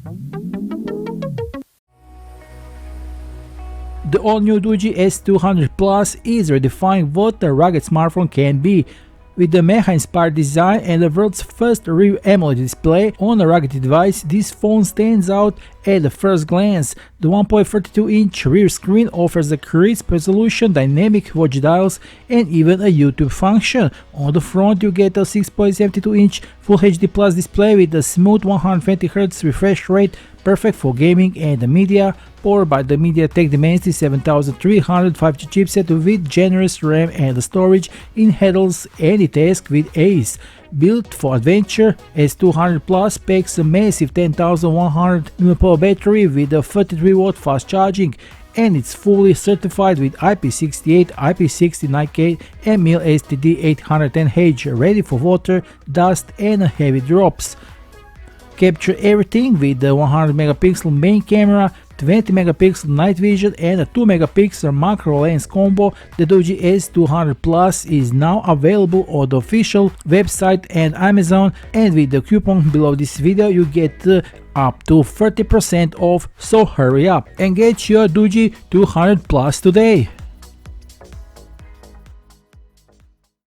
The all-new DOOGEE S200 Plus is redefining what a rugged smartphone can be. With the mecha-inspired design and the world's first real AMOLED display on a rugged device, this phone stands out at the first glance. The 1.32-inch rear screen offers a crisp resolution, dynamic watch dials, and even a YouTube function. On the front, you get a 6.72-inch Full HD Plus display with a smooth 120Hz refresh rate, perfect for gaming and the media, powered by the MediaTek Dimensity 7300 5G chipset with generous RAM and storage. It handles any task with ease. Built for adventure, S200 Plus packs a massive 10,100 mAh battery with a 33W fast charging, and it's fully certified with IP68, IP69K and mil-STD 810H, ready for water, dust and heavy drops. Capture everything with the 100 megapixel main camera, 20 megapixel night vision and a 2 megapixel macro lens combo. The DOOGEE S200 Plus is now available on the official website and Amazon, and with the coupon below this video you get up to 30% off, so hurry up and get your DOOGEE 200 Plus today.